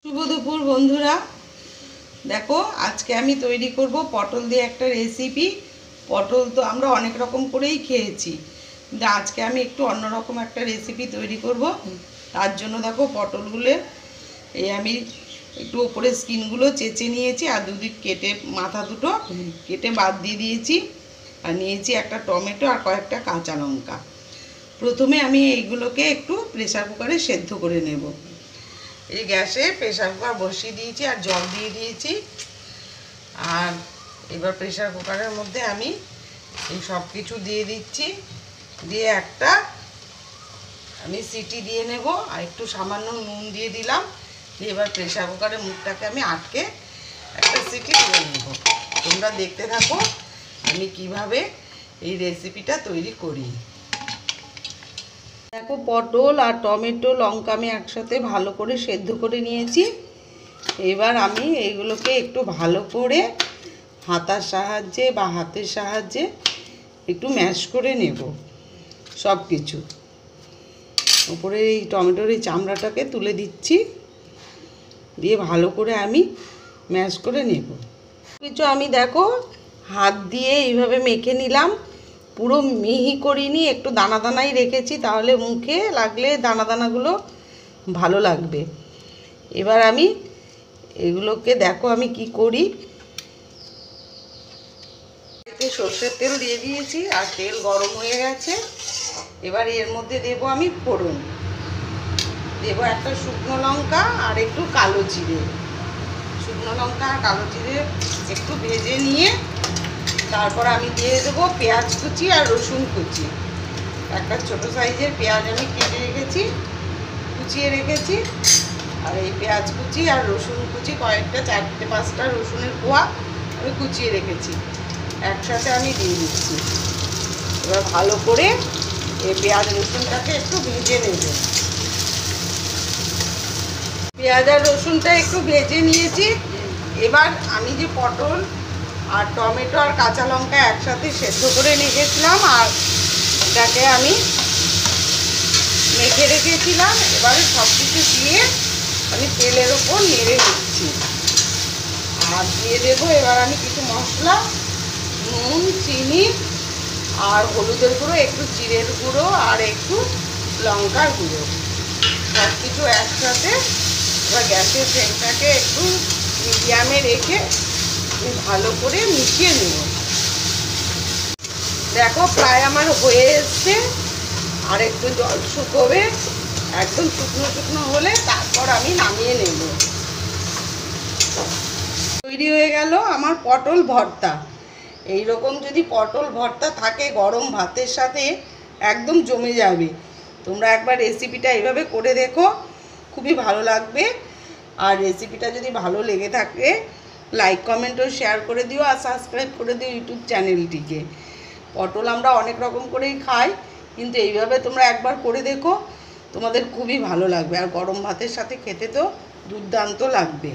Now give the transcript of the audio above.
শুভ দুপুর বন্ধুরা, দেখো আজকে আমি তৈরি করব পটল দিয়ে একটা রেসিপি। পটল তো আমরা অনেক রকম করেই খেয়েছি, কিন্তু আজকে আমি একটু অন্যরকম একটা রেসিপি তৈরি করব। তার জন্য দেখো পটলগুলো আমি একটু ওপরে স্কিনগুলো চেঁচে নিয়েছি, আর দুদিক কেটে মাথা দুটো কেটে বাদ দিয়ে দিয়েছি। আর নিয়েছি একটা টমেটো আর কয়েকটা কাঁচা লঙ্কা। প্রথমে আমি এইগুলোকে একটু প্রেসার কুকারে সেদ্ধ করে নেব। এই গ্যাসে প্রেসার কুকার বসিয়ে দিয়েছি আর জল দিয়ে দিয়েছি। আর এবার প্রেসার কুকারের মধ্যে আমি এই সব কিছু দিয়ে দিচ্ছি, দিয়ে একটা আমি সিটি দিয়ে নেব। আর একটু সামান্য নুন দিয়ে দিলাম, দিয়ে এবার প্রেসার কুকারের মুখটাকে আমি আটকে একটা সিটি দিয়ে নেব। তোমরা দেখতে থাকো আমি কিভাবে এই রেসিপিটা তৈরি করি। দেখো পটল আর টমেটো লঙ্কা আমি একসাথে ভালো করে সেদ্ধ করে নিয়েছি। এবার আমি এইগুলোকে একটু ভালো করে হাতার সাহায্যে বা হাতের সাহায্যে একটু ম্যাশ করে নেব। সব কিছু উপরে এই টমেটোর এই চামড়াটাকে তুলে দিচ্ছি, দিয়ে ভালো করে আমি ম্যাশ করে নেব। কিছু আমি দেখো হাত দিয়ে এইভাবে মেখে নিলাম, পুরো মিহি করিনি, একটু দানা দানাই রেখেছি, তাহলে মুখে লাগলে দানা দানাগুলো ভালো লাগবে। এবার আমি এগুলোকে দেখো আমি কি করি। এতে সর্ষের তেল দিয়ে দিয়েছি আর তেল গরম হয়ে গেছে। এবার এর মধ্যে দেব আমি ফোড়ন, দেব একটা শুকনো লঙ্কা আর একটু কালো জিরে। শুকনো লঙ্কা আর কালো জিরে একটু ভেজে নিয়ে তারপর আমি দিয়ে দেবো পেঁয়াজ কুচি আর রসুন কুচি। একটা ছোট সাইজের পেঁয়াজ আমি কেটে রেখেছি, কুচিয়ে রেখেছি। আর এই পেঁয়াজ কুচি আর রসুন কুচি কয়েকটা 4-5টা রসুনের কোয়া আমি কুচিয়ে রেখেছি, একসাথে আমি দিয়ে দিচ্ছি। এবার ভালো করে এই পেঁয়াজ রসুনটাকে একটু ভেজে নেবে। পেঁয়াজ আর রসুনটা একটু ভেজে নিয়েছি। এবার আমি যে পটল আর টমেটো আর কাঁচা লঙ্কা একসাথে সেদ্ধ করে রেখেছিলাম আর এটাকে আমি মেখে রেখেছিলাম, এবারে সব কিছু দিয়ে আমি তেলের ওপর নেড়ে নিচ্ছি। আর দিয়ে দেবো এবার আমি কিছু মশলা, নুন, চিনি আর হলুদের গুঁড়ো, একটু জিরের গুঁড়ো আর একটু লঙ্কার গুঁড়ো, সব কিছু একসাথে। এবার গ্যাসের ফ্লেমটাকে একটু মিডিয়ামে রেখে ভালো করে মিশিয়ে নেব। দেখো প্রায় আমার হয়ে এসছে, আর একটু জল শুকোবে, একদম শুকনো শুকনো হলে তারপর আমি নামিয়ে নেব। তৈরি হয়ে গেল আমার পটল ভর্তা। এই রকম যদি পটল ভর্তা থাকে গরম ভাতের সাথে একদম জমে যাবে। তোমরা একবার রেসিপিটা এইভাবে করে দেখো, খুবই ভালো লাগবে। আর রেসিপিটা যদি ভালো লেগে থাকে লাইক কমেন্ট ও শেয়ার করে দিও, আর সাবস্ক্রাইব করে দিও ইউটিউব চ্যানেলটিকে। পটল আমরা অনেক রকম করেই খাই, কিন্তু এইভাবে তোমরা একবার করে দেখো, তোমাদের খুবই ভালো লাগবে। আর গরম ভাতের সাথে খেতে তো দুর্দান্ত লাগবে।